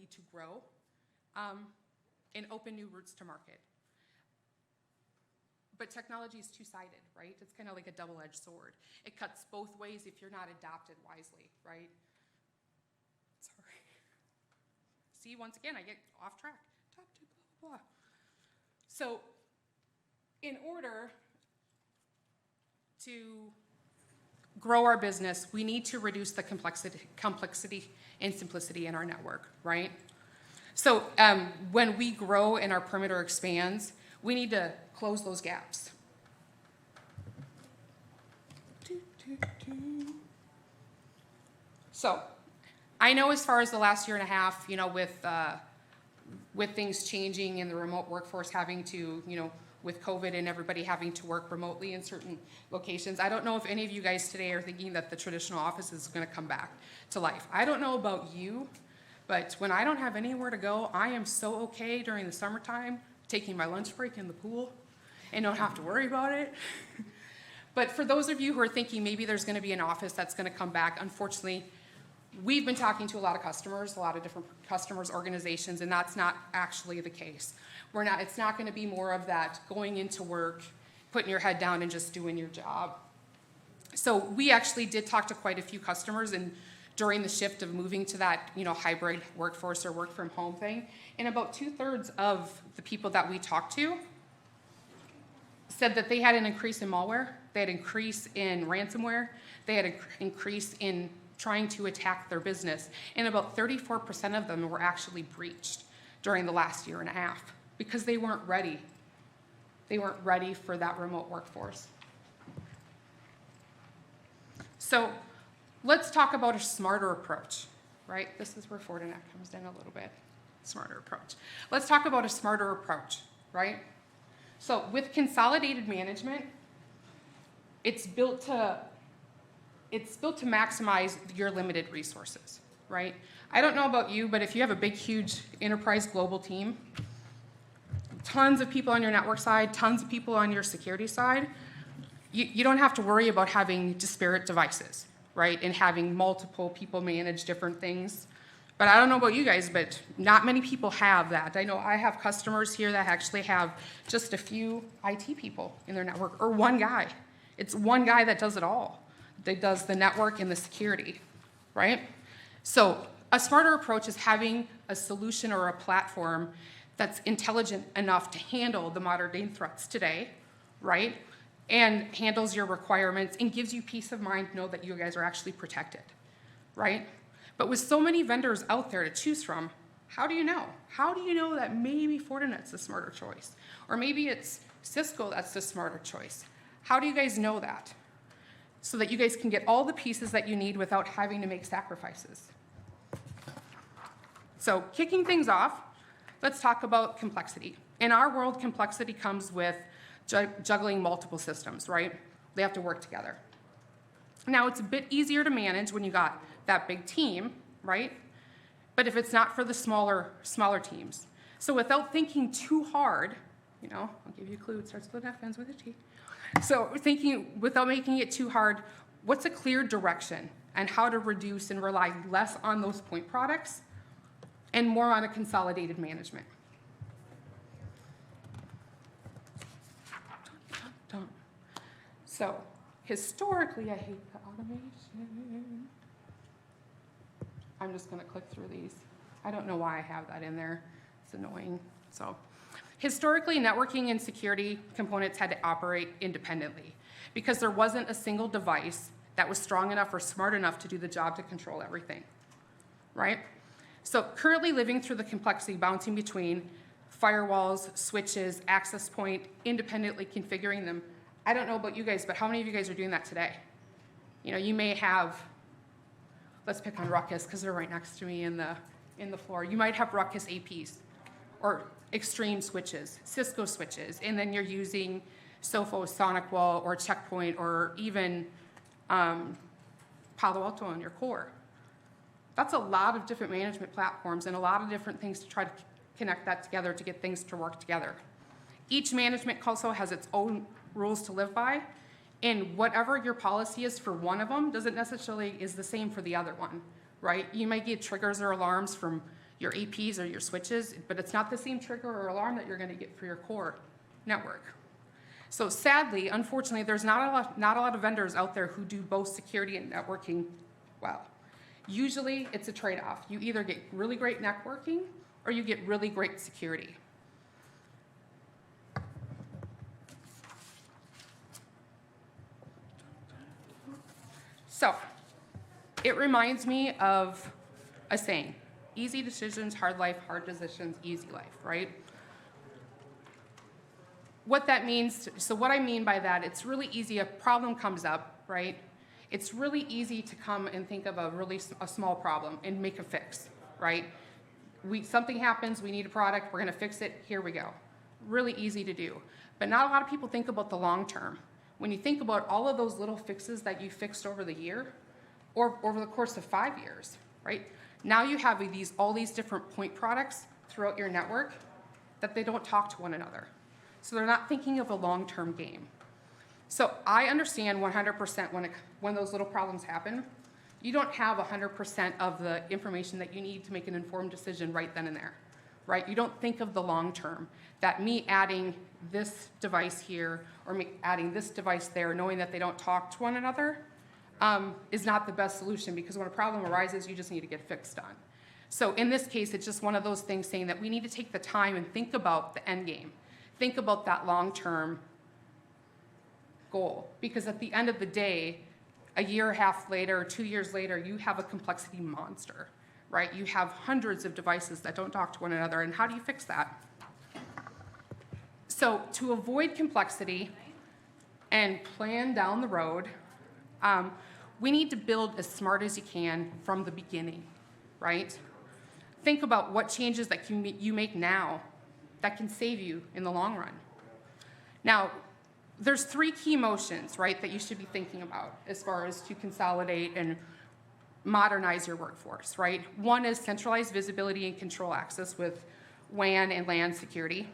ability to grow and open new routes to market. But technology is two-sided, right? It's kind of like a double-edged sword. It cuts both ways if you're not adopted wisely, right? Sorry. See, once again, I get off track. Top two, blah, blah, blah. So in order to grow our business, we need to reduce the complexity and simplicity in our network, right? So when we grow and our perimeter expands, we need to close those gaps. So I know as far as the last year and a half, you know, with things changing and the remote workforce having to, you know, with COVID and everybody having to work remotely in certain locations, I don't know if any of you guys today are thinking that the traditional office is going to come back to life. I don't know about you, but when I don't have anywhere to go, I am so okay during the summertime taking my lunch break in the pool and don't have to worry about it. But for those of you who are thinking maybe there's going to be an office that's going to come back, unfortunately, we've been talking to a lot of customers, a lot of different customers, organizations, and that's not actually the case. It's not going to be more of that going into work, putting your head down and just doing your job. So we actually did talk to quite a few customers and during the shift of moving to that, you know, hybrid workforce or work from home thing, and about 2/3 of the people that we talked to said that they had an increase in malware, they had an increase in ransomware, they had an increase in trying to attack their business, and about 34% of them were actually breached during the last year and a half because they weren't ready. They weren't ready for that remote workforce. So let's talk about a smarter approach, right? This is where Fortinet comes in a little bit. Smarter approach. Let's talk about a smarter approach, right? So with consolidated management, it's built to maximize your limited resources, right? I don't know about you, but if you have a big, huge enterprise global team, tons of people on your network side, tons of people on your security side, you don't have to worry about having disparate devices, right? And having multiple people manage different things. But I don't know about you guys, but not many people have that. I know I have customers here that actually have just a few IT people in their network, or one guy. It's one guy that does it all. That does the network and the security, right? So a smarter approach is having a solution or a platform that's intelligent enough to handle the modern day threats today, right? And handles your requirements and gives you peace of mind to know that you guys are actually protected, right? But with so many vendors out there to choose from, how do you know? How do you know that maybe Fortinet's the smarter choice? Or maybe it's Cisco that's the smarter choice? How do you guys know that? So that you guys can get all the pieces that you need without having to make sacrifices. So kicking things off, let's talk about complexity. In our world, complexity comes with juggling multiple systems, right? They have to work together. Now, it's a bit easier to manage when you got that big team, right? But if it's not for the smaller teams. So without thinking too hard, you know, I'll give you a clue, it starts with an F, ends with a T. So thinking, without making it too hard, what's a clear direction and how to reduce and rely less on those point products and more on a consolidated management. So historically, I hate the automation. I'm just going to click through these. I don't know why I have that in there. It's annoying. So historically, networking and security components had to operate independently because there wasn't a single device that was strong enough or smart enough to do the job to control everything, right? So currently living through the complexity bouncing between firewalls, switches, access point, independently configuring them. I don't know about you guys, but how many of you guys are doing that today? You know, you may have, let's pick on Ruckus because they're right next to me in the floor. You might have Ruckus APs or Extreme switches, Cisco switches, and then you're using Sophos, SonicWall, or Checkpoint, or even Palo Alto on your core. That's a lot of different management platforms and a lot of different things to try to connect that together to get things to work together. Each management console has its own rules to live by, and whatever your policy is for one of them doesn't necessarily is the same for the other one, right? You might get triggers or alarms from your APs or your switches, but it's not the same trigger or alarm that you're going to get for your core network. So sadly, unfortunately, there's not a lot of vendors out there who do both security and networking well. Usually, it's a trade-off. You either get really great networking or you get really great security. So, it reminds me of a saying, easy decisions, hard life, hard decisions, easy life, right? What that means, so what I mean by that, it's really easy, a problem comes up, right? It's really easy to come and think of a small problem and make a fix, right? Something happens, we need a product, we're gonna fix it, here we go. Really easy to do. But not a lot of people think about the long term. When you think about all of those little fixes that you fixed over the year, or over the course of 5 years, right? Now you have all these different point products throughout your network that they don't talk to one another. So they're not thinking of a long-term game. So I understand 100% when those little problems happen, you don't have 100% of the information that you need to make an informed decision right then and there, right? You don't think of the long term, that me adding this device here or me adding this device there, knowing that they don't talk to one another, is not the best solution, because when a problem arises, you just need to get fixed on. So in this case, it's just one of those things saying that we need to take the time and think about the end game. Think about that long-term goal, because at the end of the day, a year and a half later, 2 years later, you have a complexity monster, right? You have hundreds of devices that don't talk to one another, and how do you fix that? So to avoid complexity and plan down the road, we need to build as smart as you can from the beginning, right? Think about what changes that you make now that can save you in the long run. Now, there's 3 key motions, right, that you should be thinking about as far as to consolidate and modernize your workforce, right? One is centralized visibility and control access with WAN and LAN security.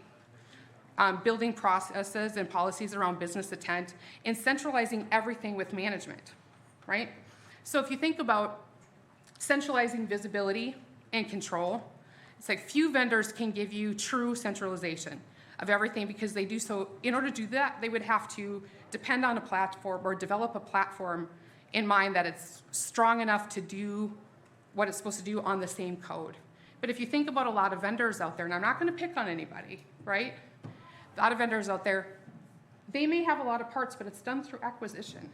Building processes and policies around business intent, and centralizing everything with management, right? So if you think about centralizing visibility and control, it's like few vendors can give you true centralization of everything, because they do so, in order to do that, they would have to depend on a platform or develop a platform in mind that it's strong enough to do what it's supposed to do on the same code. But if you think about a lot of vendors out there, and I'm not gonna pick on anybody, right? A lot of vendors out there, they may have a lot of parts, but it's done through acquisition.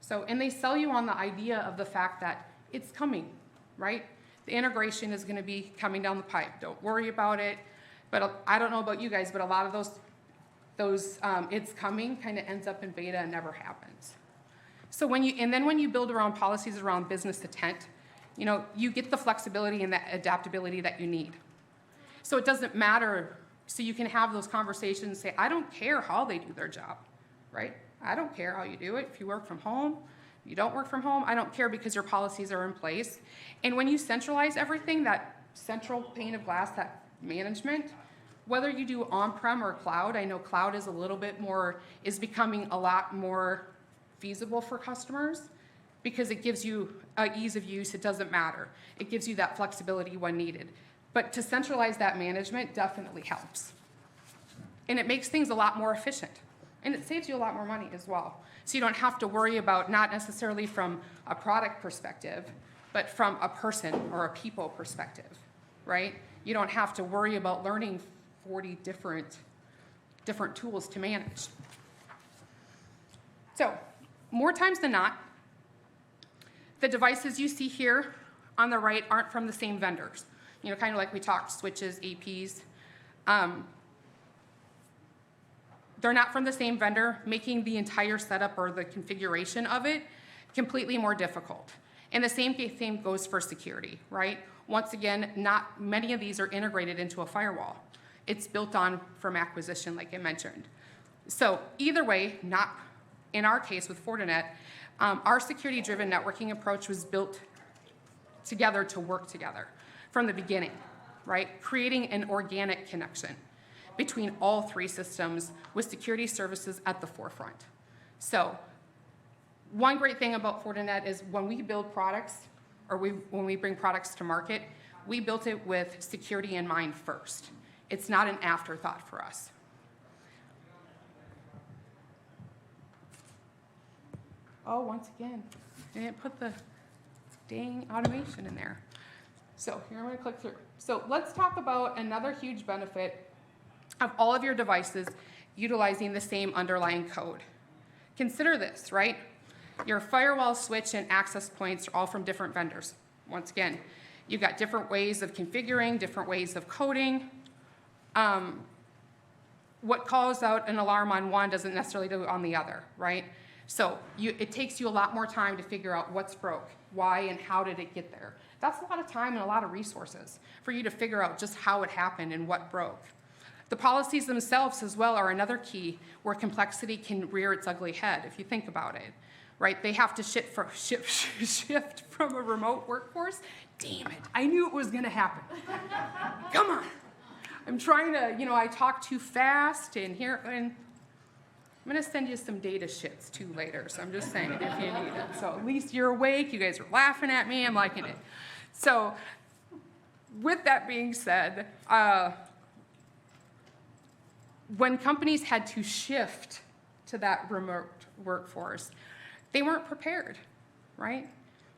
So, and they sell you on the idea of the fact that it's coming, right? The integration is gonna be coming down the pipe. Don't worry about it. But I don't know about you guys, but a lot of those it's coming kind of ends up in beta and never happens. So when you build around policies around business intent, you get the flexibility and the adaptability that you need. So it doesn't matter. So you can have those conversations and say, I don't care how they do their job, right? I don't care how you do it. If you work from home, if you don't work from home, I don't care, because your policies are in place. And when you centralize everything, that central pane of glass, that management, whether you do on-prem or cloud, I know cloud is is becoming a lot more feasible for customers, because it gives you ease of use. It doesn't matter. It gives you that flexibility when needed. But to centralize that management definitely helps. And it makes things a lot more efficient. And it saves you a lot more money as well. So you don't have to worry about, not necessarily from a product perspective, but from a person or a people perspective, right? You don't have to worry about learning 40 different tools to manage. So, more times than not, the devices you see here on the right aren't from the same vendors. Kind of like we talked, switches, APs. They're not from the same vendor, making the entire setup or the configuration of it completely more difficult. And the same thing goes for security, right? Once again, not many of these are integrated into a firewall. It's built on from acquisition, like I mentioned. So either way, not in our case with Fortinet, our security-driven networking approach was built together to work together from the beginning, right? Creating an organic connection between all 3 systems with security services at the forefront. So one great thing about Fortinet is when we build products, or when we bring products to market, we built it with security in mind first. It's not an afterthought for us. Oh, once again, I didn't put the dang automation in there. So here I'm going to click through. So let's talk about another huge benefit of all of your devices utilizing the same underlying code. Consider this, right? Your firewall switch and access points are all from different vendors. Once again, you've got different ways of configuring, different ways of coding. What calls out an alarm on one doesn't necessarily do it on the other, right? So it takes you a lot more time to figure out what's broke, why, and how did it get there. That's a lot of time and a lot of resources for you to figure out just how it happened and what broke. The policies themselves as well are another key where complexity can rear its ugly head, if you think about it, right? They have to shift from a remote workforce. Damn it, I knew it was gonna happen. Come on. I'm trying to, I talk too fast and I'm gonna send you some data shits too later, so I'm just saying if you need it. So at least you're awake, you guys are laughing at me, I'm liking it. So with that being said, when companies had to shift to that remote workforce, they weren't prepared, right?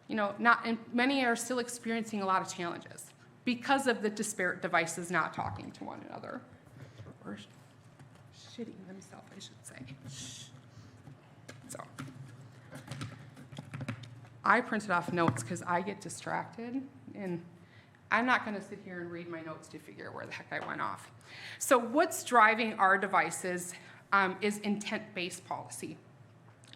And many are still experiencing a lot of challenges because of the disparate devices not talking to one another, or shitting themselves, I should say. Shh. So, I printed off notes because I get distracted, and I'm not going to sit here and read my notes to figure out where the heck I went off. So what's driving our devices is intent-based policy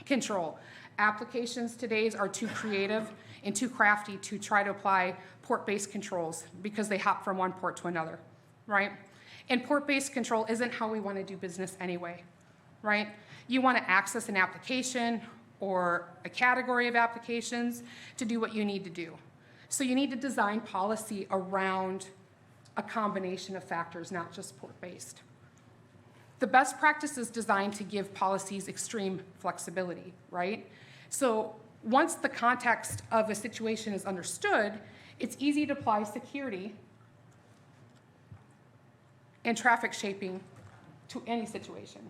control. Applications today are too creative and too crafty to try to apply port-based controls because they hop from one port to another, right? And port-based control isn't how we want to do business anyway, right? You want to access an application or a category of applications to do what you need to do. So you need to design policy around a combination of factors, not just port-based. The best practice is designed to give policies extreme flexibility, right? So once the context of a situation is understood, it's easy to apply security and traffic shaping to any situation.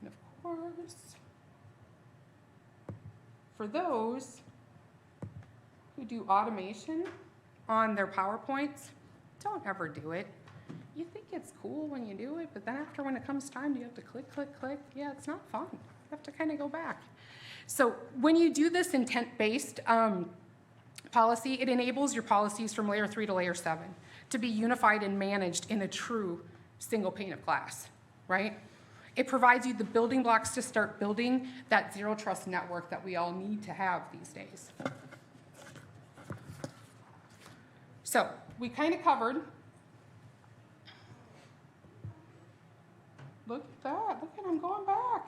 And of course, for those who do automation on their PowerPoints, don't ever do it. You think it's cool when you do it, but then after when it comes time, you have to click, click, click. Yeah, it's not fun. You have to kind of go back. So when you do this intent-based policy, it enables your policies from layer 3 to layer 7 to be unified and managed in a true single pane of glass, right? It provides you the building blocks to start building that zero trust network that we all need to have these days. So we kind of covered. Look at that. Look at him going back.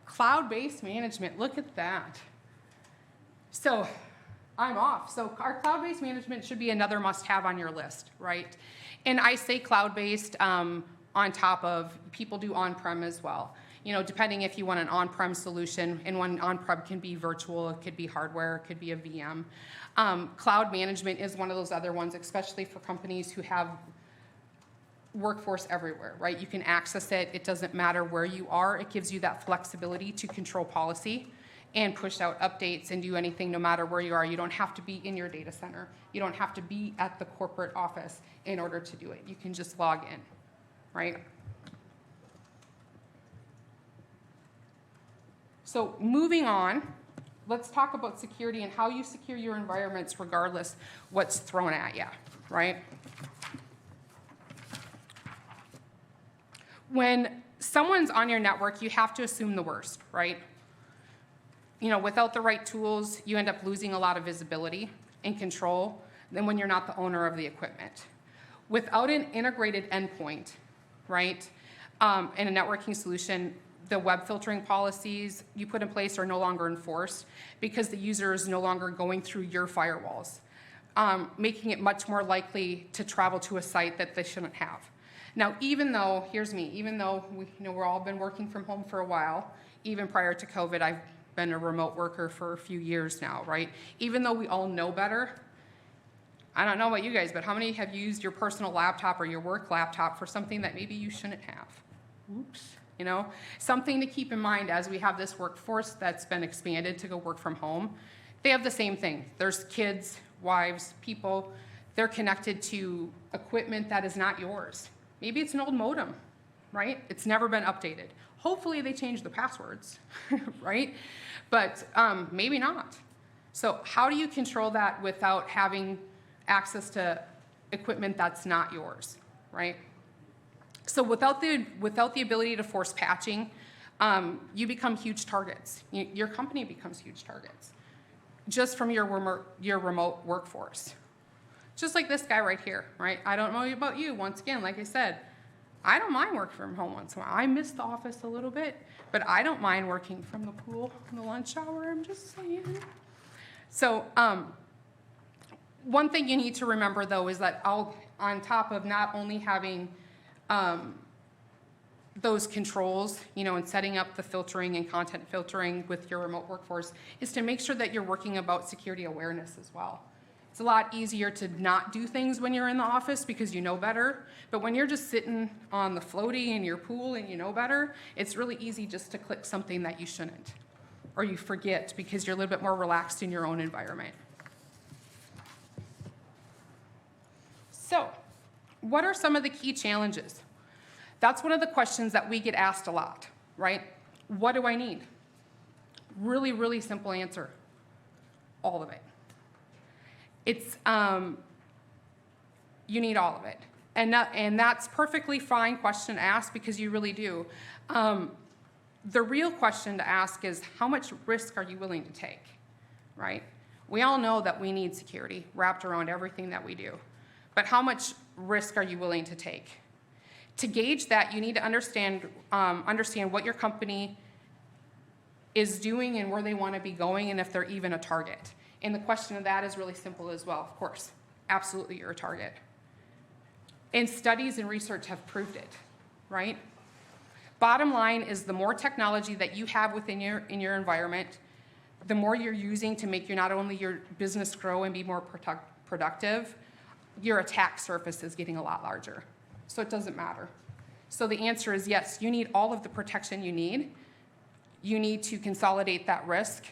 Cloud-based management, look at that. So I'm off. So our cloud-based management should be another must-have on your list, right? And I say cloud-based on top of, people do on-prem as well. Depending if you want an on-prem solution, and one on-prem can be virtual, it could be hardware, it could be a VM. Cloud management is one of those other ones, especially for companies who have workforce everywhere, right? You can access it. It doesn't matter where you are. It gives you that flexibility to control policy and push out updates and do anything no matter where you are. You don't have to be in your data center. You don't have to be at the corporate office in order to do it. You can just log in, right? So moving on, let's talk about security and how you secure your environments regardless what's thrown at you, right? When someone's on your network, you have to assume the worst, right? Without the right tools, you end up losing a lot of visibility and control than when you're not the owner of the equipment. Without an integrated endpoint, right, and a networking solution, the web filtering policies you put in place are no longer enforced because the user is no longer going through your firewalls. making it much more likely to travel to a site that they shouldn't have. Now, even though, here's me, even though we're all been working from home for a while, even prior to COVID, I've been a remote worker for a few years now, right? Even though we all know better, I don't know about you guys, but how many have used your personal laptop or your work laptop for something that maybe you shouldn't have? Oops. Something to keep in mind as we have this workforce that's been expanded to go work from home. They have the same thing. There's kids, wives, people, they're connected to equipment that is not yours. Maybe it's an old modem, right? It's never been updated. Hopefully they change the passwords, right? But maybe not. So how do you control that without having access to equipment that's not yours, right? So without the ability to force patching, you become huge targets. Your company becomes huge targets just from your remote workforce. Just like this guy right here, right? I don't know about you. Once again, like I said, I don't mind working from home once in a while. I miss the office a little bit, but I don't mind working from the pool in the lunch hour, I'm just saying. So one thing you need to remember, though, is that on top of not only having those controls, and setting up the filtering and content filtering with your remote workforce, is to make sure that you're working about security awareness as well. It's a lot easier to not do things when you're in the office because you know better, but when you're just sitting on the floaty in your pool and you know better, it's really easy just to click something that you shouldn't, or you forget because you're a little bit more relaxed in your own environment. So, what are some of the key challenges? That's one of the questions that we get asked a lot, right? What do I need? Really, really simple answer. All of it. It's, you need all of it. And that's perfectly fine question to ask because you really do. The real question to ask is how much risk are you willing to take, right? We all know that we need security wrapped around everything that we do. But how much risk are you willing to take? To gauge that, you need to understand what your company is doing and where they want to be going and if they're even a target. And the question of that is really simple as well, of course. Absolutely, you're a target. And studies and research have proved it, right? Bottom line is the more technology that you have within your environment, the more you're using to make not only your business grow and be more productive, your attack surface is getting a lot larger. So it doesn't matter. So the answer is yes, you need all of the protection you need. You need to consolidate that risk.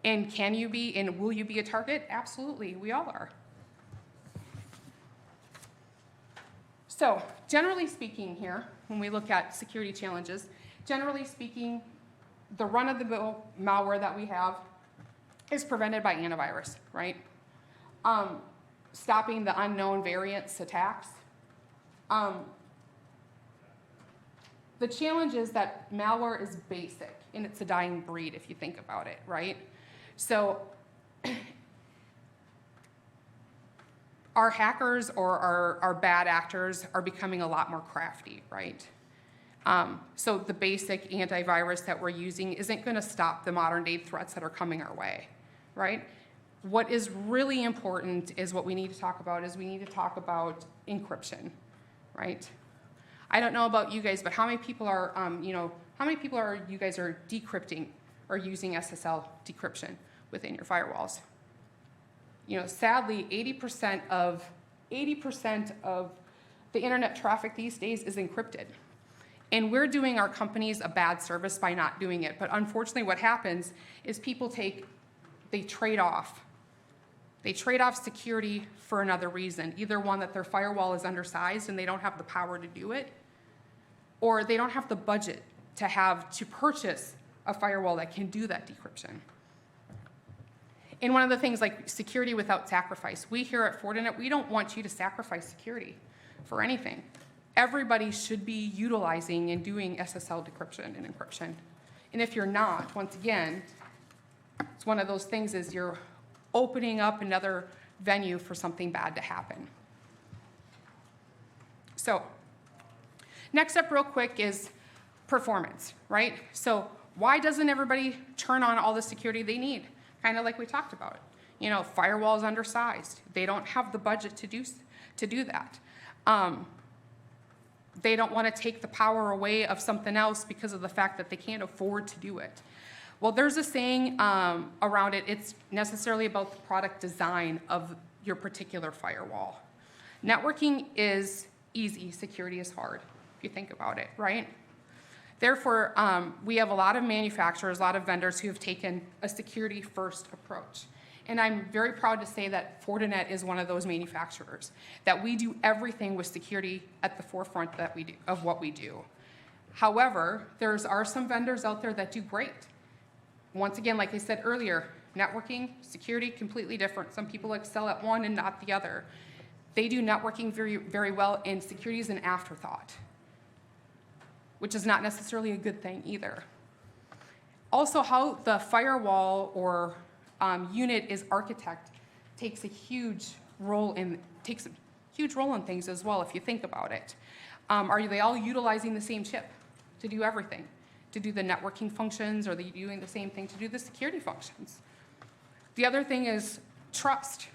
And can you be, and will you be a target? Absolutely, we all are. So generally speaking here, when we look at security challenges, generally speaking, the run-of-the-mill malware that we have is prevented by antivirus, right? Stopping the unknown variants attacks. The challenge is that malware is basic, and it's a dying breed if you think about it, right? So our hackers or our bad actors are becoming a lot more crafty, right? So the basic antivirus that we're using isn't going to stop the modern day threats that are coming our way, right? What is really important is what we need to talk about encryption, right? I don't know about you guys, but how many people are, you guys are decrypting or using SSL decryption within your firewalls? Sadly, 80% of the internet traffic these days is encrypted. And we're doing our companies a bad service by not doing it. But unfortunately, what happens is people they trade off. They trade off security for another reason. Either one, that their firewall is undersized and they don't have the power to do it, or they don't have the budget to purchase a firewall that can do that decryption. And one of the things like security without sacrifice, we here at Fortinet, we don't want you to sacrifice security for anything. Everybody should be utilizing and doing SSL decryption and encryption. And if you're not, once again, it's one of those things is you're opening up another venue for something bad to happen. So next up real quick is performance, right? So why doesn't everybody turn on all the security they need? Kind of like we talked about. You know, firewall is undersized. They don't have the budget to do that. They don't want to take the power away of something else because of the fact that they can't afford to do it. Well, there's a saying around it. It's necessarily about the product design of your particular firewall. Networking is easy, security is hard, if you think about it, right? Therefore, we have a lot of manufacturers, a lot of vendors who have taken a security-first approach. And I'm very proud to say that Fortinet is one of those manufacturers, that we do everything with security at the forefront that we do, of what we do. However, there are some vendors out there that do great. Once again, like I said earlier, networking, security, completely different. Some people excel at one and not the other. They do networking very, very well, and security is an afterthought, which is not necessarily a good thing either. Also, how the firewall or unit is architect takes a huge role in things as well, if you think about it. Are they all utilizing the same chip to do everything? To do the networking functions? Or are they doing the same thing to do the security functions? The other thing is trust.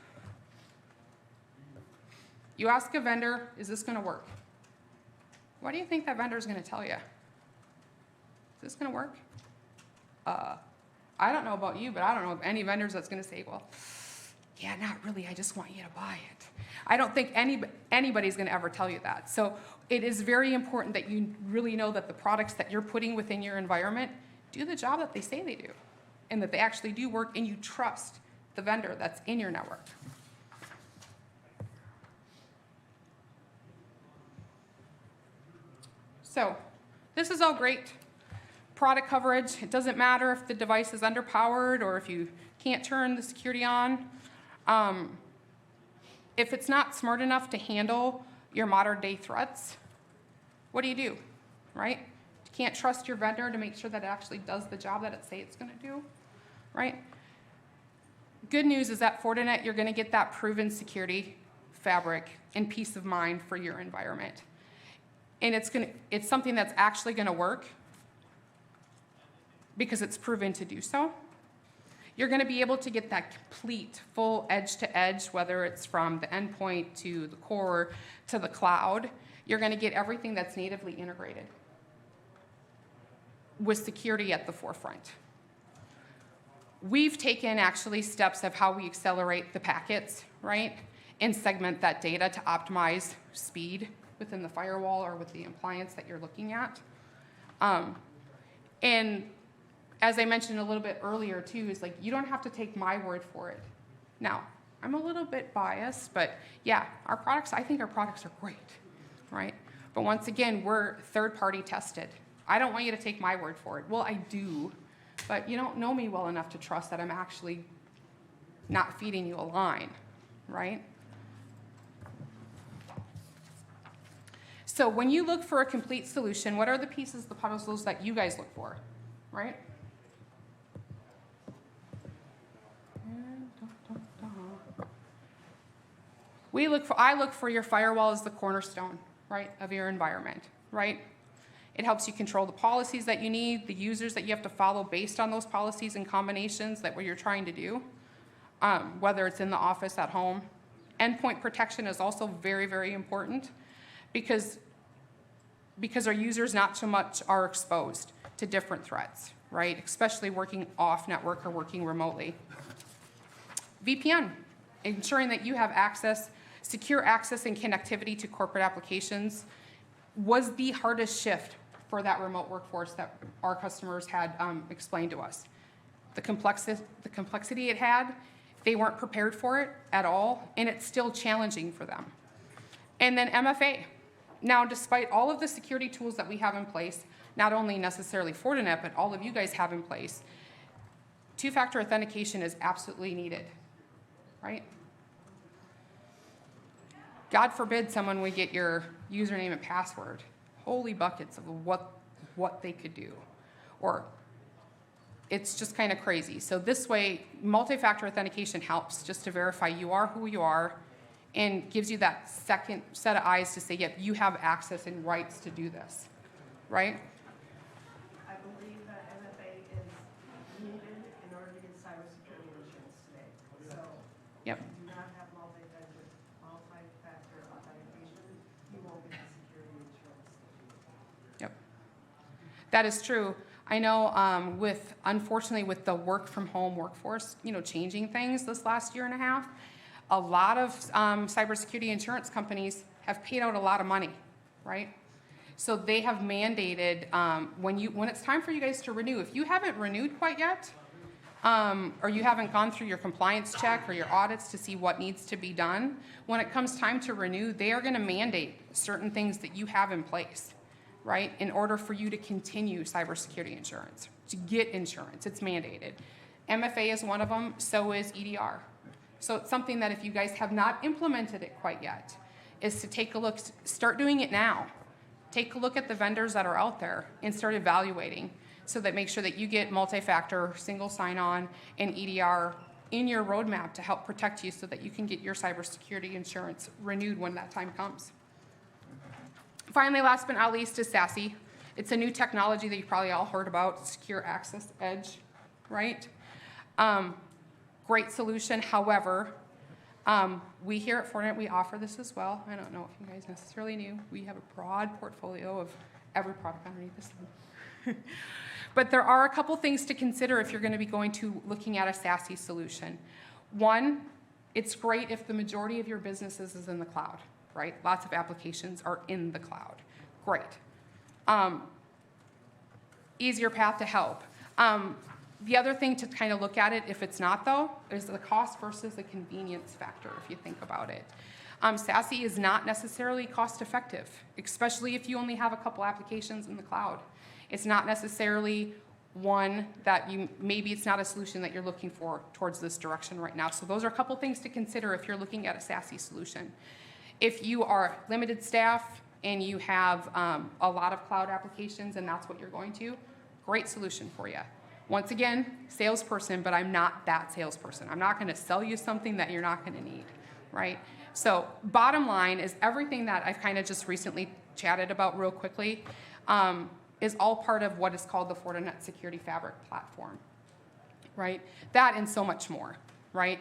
You ask a vendor, is this going to work? What do you think that vendor is going to tell you? Is this going to work? I don't know about you, but I don't know of any vendors that's going to say, well, yeah, not really. I just want you to buy it. I don't think anybody's going to ever tell you that. So it is very important that you really know that the products that you're putting within your environment do the job that they say they do, and that they actually do work, and you trust the vendor that's in your network. So this is all great. Product coverage, it doesn't matter if the device is underpowered or if you can't turn the security on. If it's not smart enough to handle your modern day threats, what do? Right? You can't trust your vendor to make sure that it actually does the job that it says it's going to do, right? Good news is that Fortinet, you're going to get that proven security fabric and peace of mind for your environment. And it's something that's actually going to work because it's proven to do so. You're going to be able to get that complete, full edge-to-edge, whether it's from the endpoint to the core to the cloud. You're going to get everything that's natively integrated with security at the forefront. We've taken actually steps of how we accelerate the packets, right, and segment that data to optimize speed within the firewall or with the appliance that you're looking at. And as I mentioned a little bit earlier too, is like you don't have to take my word for it. Now, I'm a little bit biased, but yeah, I think our products are great, right? But once again, we're third-party tested. I don't want you to take my word for it. Well, I do, but you don't know me well enough to trust that I'm actually not feeding you a line, right? So when you look for a complete solution, what are the pieces, the puzzles that you guys look for, right? I look for your firewall as the cornerstone, right, of your environment, right? It helps you control the policies that you need, the users that you have to follow based on those policies and combinations that what you're trying to do, whether it's in the office, at home. Endpoint protection is also very, very important because our users not so much are exposed to different threats, right? Especially working off network or working remotely. VPN, ensuring that you have access, secure access and connectivity to corporate applications was the hardest shift for that remote workforce that our customers had explained to us. The complexity it had, they weren't prepared for it at all, and it's still challenging for them. And then MFA. Now, despite all of the security tools that we have in place, not only necessarily Fortinet, but all of you guys have in place, two-factor authentication is absolutely needed, right? God forbid someone would get your username and password. Holy buckets of what they could do. Or it's just kind of crazy. So this way, multi-factor authentication helps just to verify you are who you are and gives you that second set of eyes to say, yep, you have access and rights to do this, right? I believe that MFA is needed in order to get cybersecurity insurance today. So Yep. If you do not have multi-factor authentication, you won't get the security insurance. Yep. That is true. I know unfortunately with the work from home workforce, changing things this last year and a half, a lot of cybersecurity insurance companies have paid out a lot of money, right? So they have mandated when it's time for you guys to renew, if you haven't renewed quite yet, or you haven't gone through your compliance check or your audits to see what needs to be done, when it comes time to renew, they are going to mandate certain things that you have in place, right, in order for you to continue cybersecurity insurance, to get insurance. It's mandated. MFA is one of them, so is EDR. So it's something that if you guys have not implemented it quite yet, is to take a look, start doing it now. Take a look at the vendors that are out there and start evaluating so that make sure that you get multi-factor, single sign-on, and EDR in your roadmap to help protect you so that you can get your cybersecurity insurance renewed when that time comes. Finally, last but not least, is SASE. It's a new technology that you probably all heard about, Secure Access Edge, right? Great solution. However, we here at Fortinet, we offer this as well. I don't know if you guys necessarily knew. We have a broad portfolio of every product underneath the sun. But there are a couple things to consider if you're going to be looking at a SASE solution. One, it's great if the majority of your businesses is in the cloud, right? Lots of applications are in the cloud. Great. Easier path to help. The other thing to kind of look at it, if it's not though, is the cost versus the convenience factor, if you think about it. SASE is not necessarily cost effective, especially if you only have a couple applications in the cloud. It's not necessarily one that maybe it's not a solution that you're looking for towards this direction right now. So those are a couple things to consider if you're looking at a SASE solution. If you are limited staff and you have a lot of cloud applications and that's what you're going to, great solution for you. Once again, salesperson, but I'm not that salesperson. I'm not going to sell you something that you're not going to need, right? So bottom line is everything that I've kind of just recently chatted about real quickly is all part of what is called the Fortinet Security Fabric platform, right? That and so much more, right?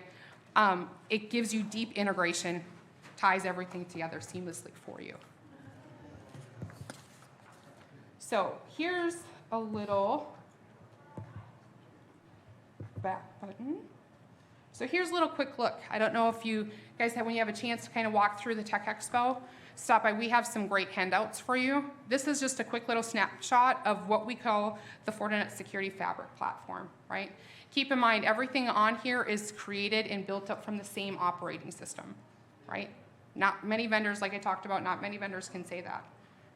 It gives you deep integration, ties everything together seamlessly for you. So here's a little back button. So here's a little quick look. I don't know if you guys have, when you have a chance to kind of walk through the Tech Expo, stop by. We have some great handouts for you. This is just a quick little snapshot of what we call the Fortinet Security Fabric platform, right? Keep in mind, everything on here is created and built up from the same operating system, right? Not many vendors, like I talked about, not many vendors can say that.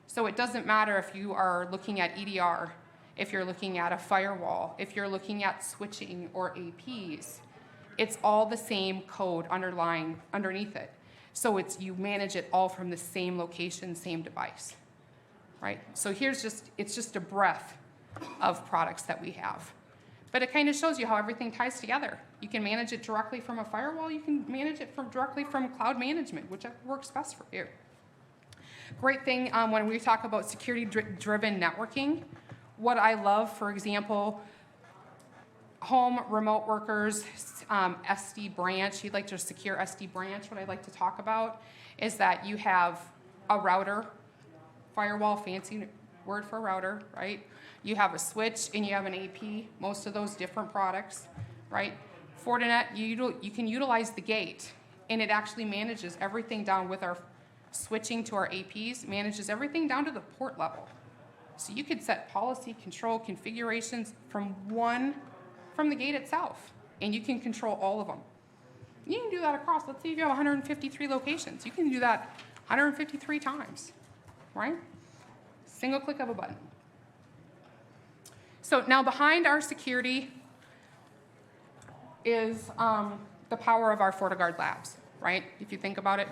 So it doesn't matter if you are looking at EDR, if you're looking at a firewall, if you're looking at switching or APs, it's all the same code underneath it. So you manage it all from the same location, same device, right? So it's just a breadth of products that we have. But it kind of shows you how everything ties together. You can manage it directly from a firewall. You can manage it directly from cloud management, whichever works best for you. Great thing when we talk about security-driven networking, what I love, for example, home remote workers, SD branch, you'd like to secure SD branch, what I'd like to talk about is that you have a router, firewall, fancy word for router, right? You have a switch and you have an AP, most of those different products, right? Fortinet, you can utilize the gate and it actually manages everything down with our switching to our APs, manages everything down to the port level. So you could set policy, control, configurations from the gate itself, and you can control all of them. You can do that across, let's say if you have 153 locations, you can do that 153 times, right? Single click of a button. So now behind our security is the power of our FortiGuard labs, right? If you think about it,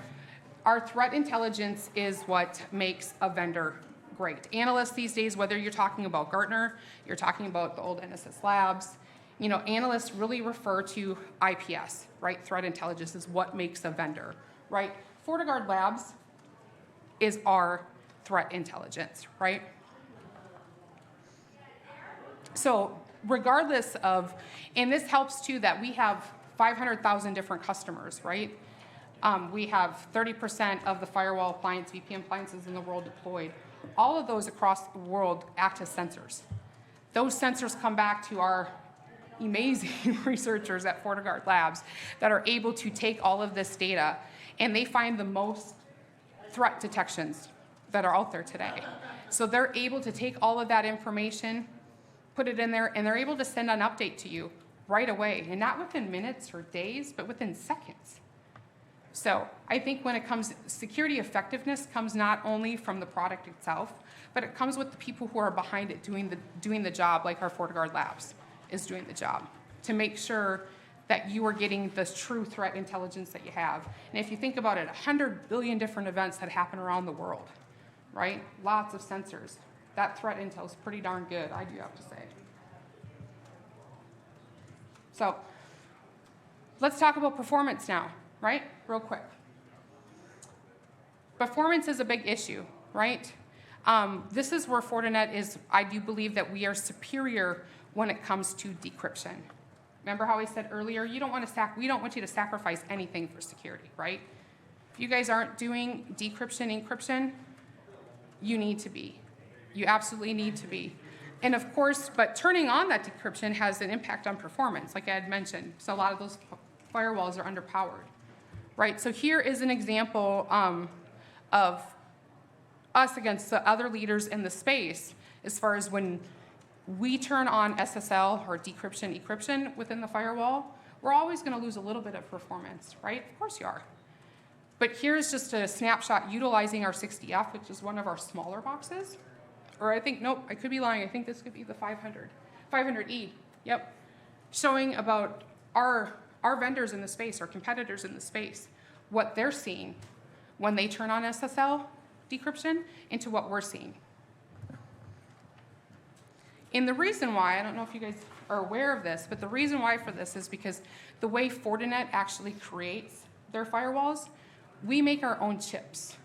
our threat intelligence is what makes a vendor great. Analysts these days, whether you're talking about Gartner, you're talking about the old NSS Labs, analysts really refer to IPS, right? Threat intelligence is what makes a vendor, right? FortiGuard Labs is our threat intelligence, right? So regardless of, and this helps too that we have 500,000 different customers, right? We have 30% of the firewall appliance, VPN appliances in the world deployed. All of those across the world act as sensors. Those sensors come back to our amazing researchers at Fortinet Labs that are able to take all of this data, and they find the most threat detections that are out there today. So they're able to take all of that information, put it in there, and they're able to send an update to you right away, and not within minutes or days, but within seconds. So I think when it comes, security effectiveness comes not only from the product itself, but it comes with the people who are behind it doing the job, like our Fortinet Labs is doing the job, to make sure that you are getting the true threat intelligence that you have. And if you think about it, 100 billion different events that happen around the world, right? Lots of sensors. That threat intel is pretty darn good, I do have to say. So let's talk about performance now, right? Real quick. Performance is a big issue, right? This is where Fortinet is, I do believe that we are superior when it comes to decryption. Remember how I said earlier, we don't want you to sacrifice anything for security, right? If you guys aren't doing decryption, encryption, you need to be. You absolutely need to be. And of course, but turning on that decryption has an impact on performance, like I had mentioned. So a lot of those firewalls are underpowered, right? So here is an example of us against the other leaders in the space as far as when we turn on SSL or decryption, encryption within the firewall, we're always going to lose a little bit of performance, right? Of course you are. But here's just a snapshot utilizing our 60F, which is one of our smaller boxes. Or I think, nope, I could be lying. I think this could be the 500E, yep. Showing about our vendors in the space, our competitors in the space, what they're seeing when they turn on SSL decryption into what we're seeing. And the reason why, I don't know if you guys are aware of this, but the reason why for this is because the way Fortinet actually creates their firewalls, we make our own chips.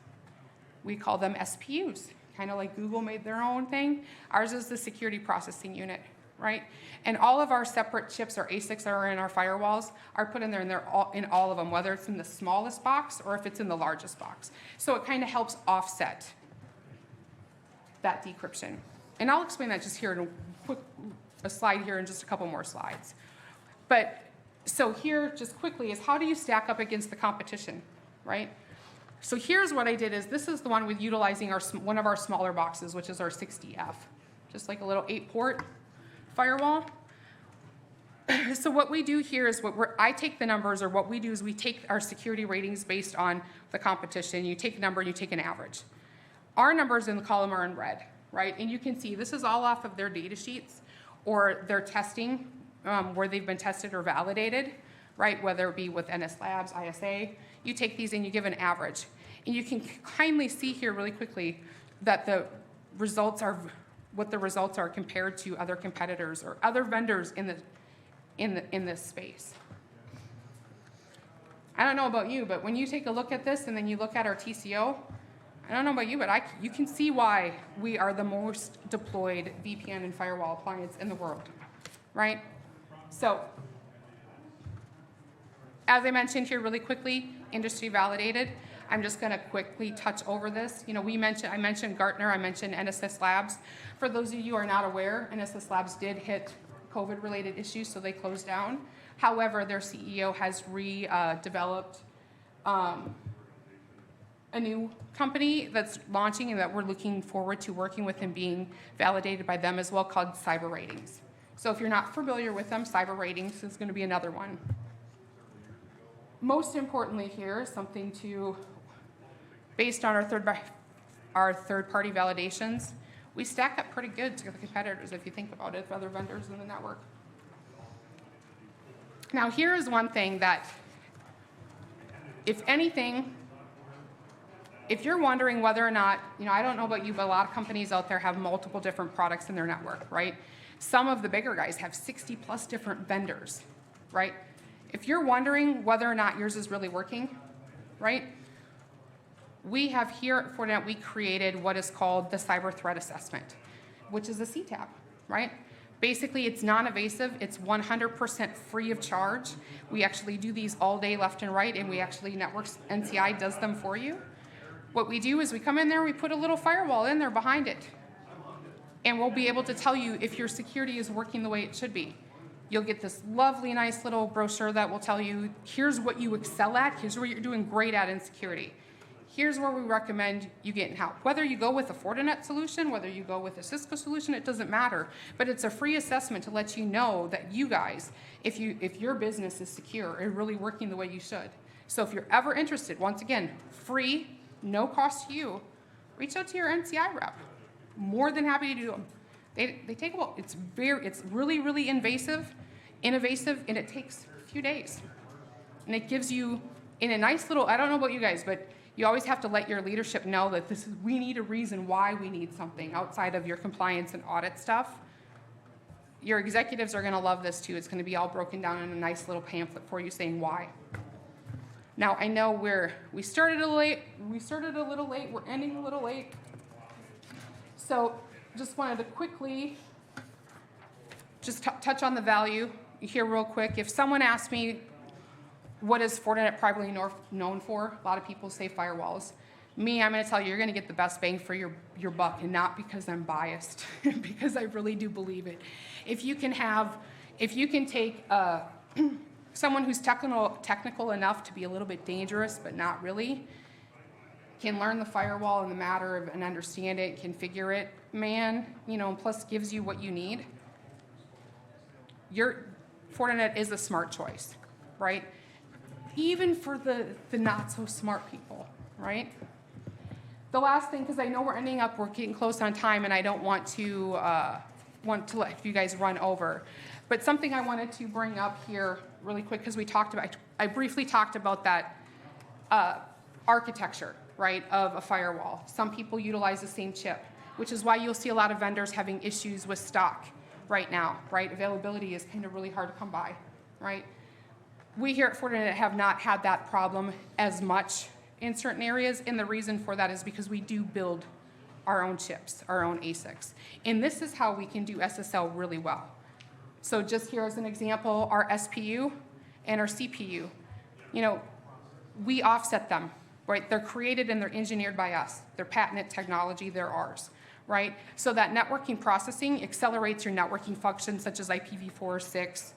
We call them SPUs, kind of like Google made their own thing. Ours is the security processing unit, right? And all of our separate chips, our ASICs that are in our firewalls, are put in there, and they're all in all of them, whether it's in the smallest box or if it's in the largest box. So it kind of helps offset that decryption. And I'll explain that just here in a slide here in just a couple more slides. But so here, just quickly, is how do you stack up against the competition, right? So here's what I did is this is the one with utilizing one of our smaller boxes, which is our 60F, just like a little 8-port firewall. So what we do here is I take the numbers, or what we do is we take our security ratings based on the competition. You take a number and you take an average. Our numbers in the column are in red, right? And you can see this is all off of their data sheets or their testing, where they've been tested or validated, right? Whether it be with NS Labs, ISA. You take these and you give an average. And you can kindly see here really quickly that the results are what the results are compared to other competitors or other vendors in this space. I don't know about you, but when you take a look at this and then you look at our TCO, I don't know about you, but you can see why we are the most deployed VPN and firewall appliance in the world, right? So, as I mentioned here really quickly, industry validated. I'm just going to quickly touch over this. You know, I mentioned Gartner, I mentioned NSS Labs. For those of you who are not aware, NSS Labs did hit COVID-related issues, so they closed down. However, their CEO has redeveloped a new company that's launching and that we're looking forward to working with and being validated by them as well, called Cyber Ratings. So if you're not familiar with them, Cyber Ratings is going to be another one. Most importantly here, something to, based on our third-party validations, we stack up pretty good to the competitors if you think about it, other vendors in the network. Now here is one thing that, if anything, if you're wondering whether or not, you know, I don't know about you, but a lot of companies out there have multiple different products in their network, right? Some of the bigger guys have 60 plus different vendors, right? If you're wondering whether or not yours is really working, right? We have here at Fortinet, we created what is called the Cyber Threat Assessment, which is a CTAP, right? Basically, it's non-invasive. It's 100% free of charge. We actually do these all day left and right, and we actually, Networks NCI does them for you. What we do is we come in there, we put a little firewall in there behind it, and we'll be able to tell you if your security is working the way it should be. You'll get this lovely, nice little brochure that will tell you, here's what you excel at, here's where you're doing great at in security. Here's where we recommend you getting help. Whether you go with a Fortinet solution, whether you go with a Cisco solution, it doesn't matter. But it's a free assessment to let you know that you guys, if your business is secure and really working the way you should. So if you're ever interested, once again, free, no cost to you, reach out to your NCI rep. More than happy to do them. They take a while. It's really, really innovative, and it takes a few days. And it gives you, in a nice little, I don't know about you guys, but you always have to let your leadership know that we need a reason why we need something outside of your compliance and audit stuff. Your executives are going to love this too. It's going to be all broken down in a nice little pamphlet for you saying why. Now, I know we started a little late, we're ending a little late. So just wanted to quickly just touch on the value here real quick. If someone asks me, what is Fortinet privately known for? A lot of people say firewalls. Me, I'm going to tell you, you're going to get the best bang for your buck, and not because I'm biased, because I really do believe it. If you can take someone who's technical enough to be a little bit dangerous, but not really, can learn the firewall in the matter of and understand it, configure it, man, plus gives you what you need. Your Fortinet is a smart choice, right? Even for the not so smart people, right? The last thing, because I know we're getting close on time, and I don't want to let you guys run over. But something I wanted to bring up here really quick, because I briefly talked about that architecture, right, of a firewall. Some people utilize the same chip, which is why you'll see a lot of vendors having issues with stock right now, right? Availability is kind of really hard to come by, right? We here at Fortinet have not had that problem as much in certain areas, and the reason for that is because we do build our own chips, our own ASICs. And this is how we can do SSL really well. So just here as an example, our SPU and our CPU, we offset them, right? They're created and they're engineered by us. They're patented technology, they're ours, right? So that networking processing accelerates your networking functions such as IPv4, 6,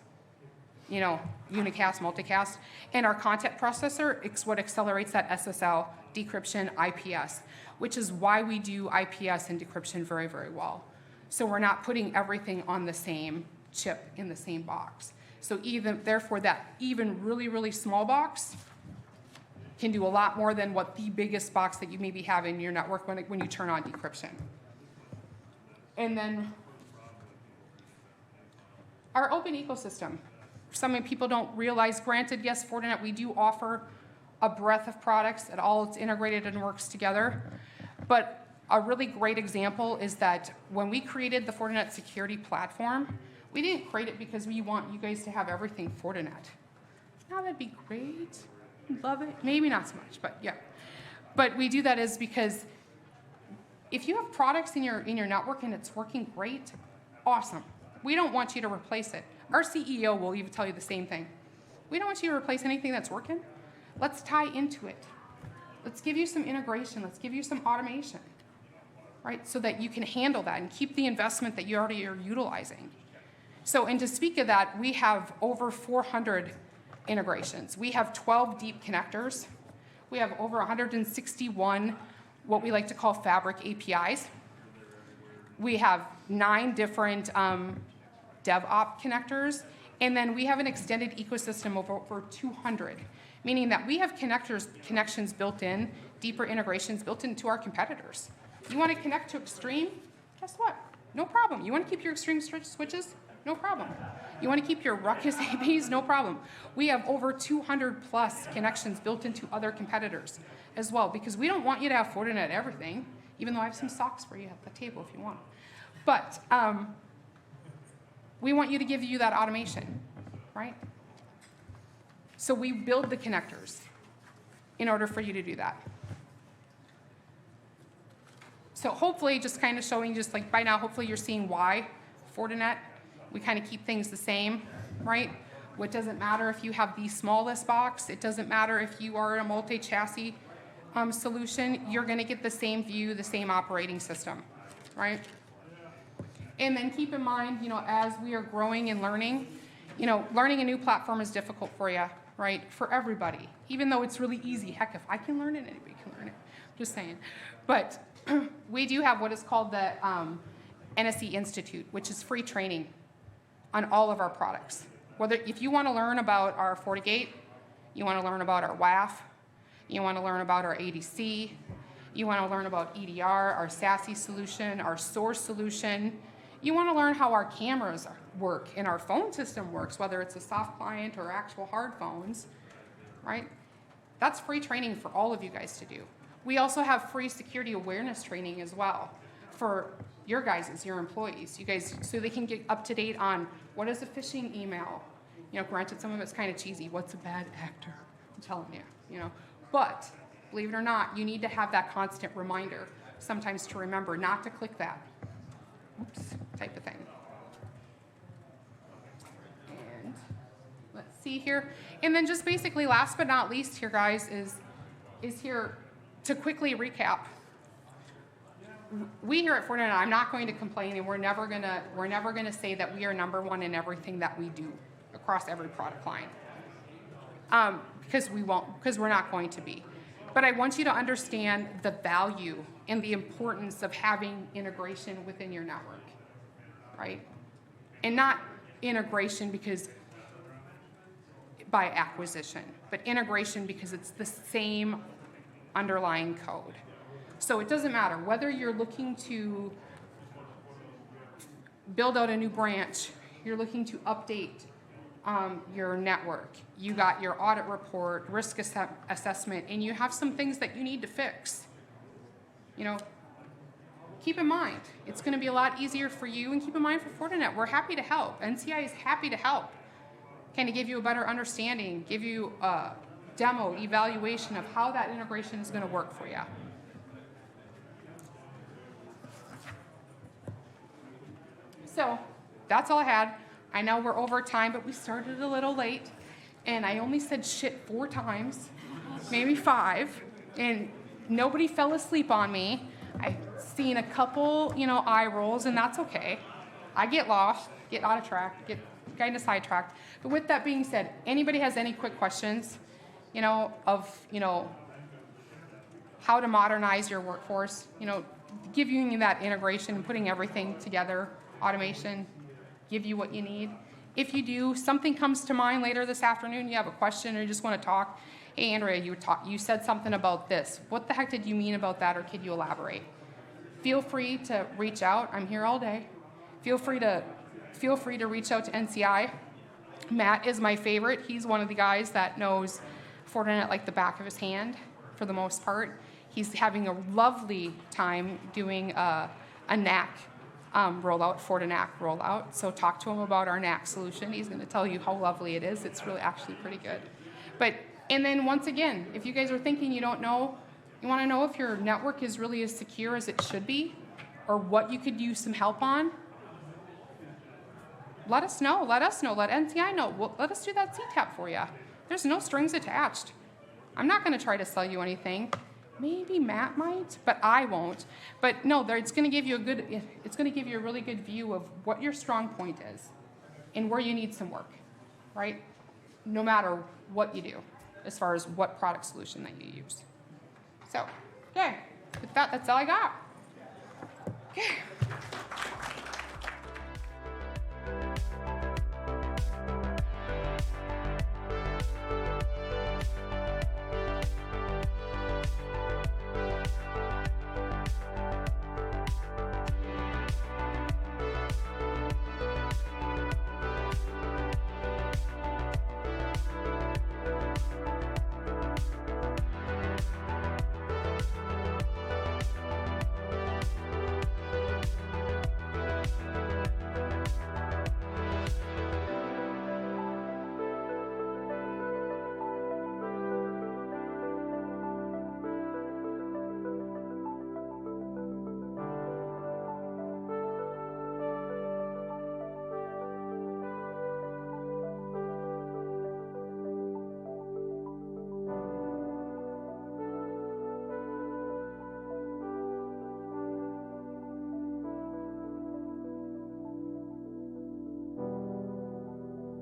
unicast, multicast, and our content processor is what accelerates that SSL, decryption, IPS, which is why we do IPS and decryption very, very well. So we're not putting everything on the same chip in the same box. So therefore, that even really, really small box can do a lot more than what the biggest box that you maybe have in your network when you turn on decryption. And then our open ecosystem. Some people don't realize, granted, yes, Fortinet, we do offer a breadth of products that all it's integrated and works together. But a really great example is that when we created the Fortinet Security Platform, we didn't create it because we want you guys to have everything Fortinet. Now that'd be great. Love it. Maybe not so much, but yeah. But we do that is because if you have products in your network and it's working great, awesome. We don't want you to replace it. Our CEO will even tell you the same thing. We don't want you to replace anything that's working. Let's tie into it. Let's give you some integration. Let's give you some automation, right? So that you can handle that and keep the investment that you already are utilizing. So, and to speak of that, we have over 400 integrations. We have 12 deep connectors. We have over 161 what we like to call fabric APIs. We have 9 different DevOps connectors, and then we have an extended ecosystem of over 200, meaning that we have connections built in, deeper integrations built into our competitors. You want to connect to Extreme? Guess what? No problem. You want to keep your Extreme switches? No problem. You want to keep your Ruckus APs? No problem. We have over 200 plus connections built into other competitors as well, because we don't want you to have Fortinet everything, even though I have some socks for you at the table if you want. But we want you to give you that automation, right? So we build the connectors in order for you to do that. So hopefully just kind of showing, just like by now, hopefully you're seeing why Fortinet We kind of keep things the same, right? What doesn't matter if you have the smallest box, it doesn't matter if you are a multi-chassis solution, you're gonna get the same view, the same operating system, right? And then keep in mind, as we are growing and learning, learning a new platform is difficult for you, right? For everybody, even though it's really easy. Heck, if I can learn it, anybody can learn it. Just saying. But we do have what is called the NSE Institute, which is free training on all of our products. If you want to learn about our FortiGate, you want to learn about our WAF, you want to learn about our ADC, you want to learn about EDR, our SASE solution, our source solution, you want to learn how our cameras work and our phone system works, whether it's a soft client or actual hard phones, right? That's free training for all of you guys to do. We also have free security awareness training as well for your guys, your employees, you guys, so they can get up to date on what is a phishing email. Granted, some of it's kind of cheesy. What's a bad actor? I'm telling you, But believe it or not, you need to have that constant reminder sometimes to remember not to click that. Oops, type of thing. And let's see here. And then just basically, last but not least here, guys, is here to quickly recap. We here at Fortinet, I'm not going to complain, and we're never gonna say that we are number one in everything that we do across every product line, because we're not going to be. But I want you to understand the value and the importance of having integration within your network, right? And not integration because by acquisition, but integration because it's the same underlying code. So it doesn't matter whether you're looking to build out a new branch, you're looking to update your network, you got your audit report, risk assessment, and you have some things that you need to fix. Keep in mind, it's going to be a lot easier for you, and keep in mind for Fortinet, we're happy to help. NCI is happy to help. Kind of give you a better understanding, give you a demo, evaluation of how that integration is going to work for you. So that's all I had. I know we're over time, but we started a little late, and I only said shit 4 times, maybe 5, and nobody fell asleep on me. I've seen a couple, eye rolls, and that's okay. I get lost, get out of track, get kind of sidetracked. But with that being said, anybody has any quick questions, of how to modernize your workforce, giving you that integration and putting everything together, automation, give you what you need. If you do, something comes to mind later this afternoon, you have a question or you just want to talk, hey, Andrea, you said something about this. What the heck did you mean about that, or could you elaborate? Feel free to reach out. I'm here all day. Feel free to reach out to NCI. Matt is my favorite. He's one of the guys that knows Fortinet like the back of his hand for the most part. He's having a lovely time doing a NAC rollout, Fortinet rollout. So talk to him about our NAC solution. He's going to tell you how lovely it is. It's really actually pretty good. And then once again, if you guys are thinking you don't know, you want to know if your network is really as secure as it should be, or what you could use some help on, let us know. Let NCI know. Let us do that CTAP for you. There's no strings attached. I'm not going to try to sell you anything. Maybe Matt might, but I won't. But no, it's going to give you a really good view of what your strong point is and where you need some work, right? No matter what you do, as far as what product solution that you use. So, okay, with that, that's all I got. Okay.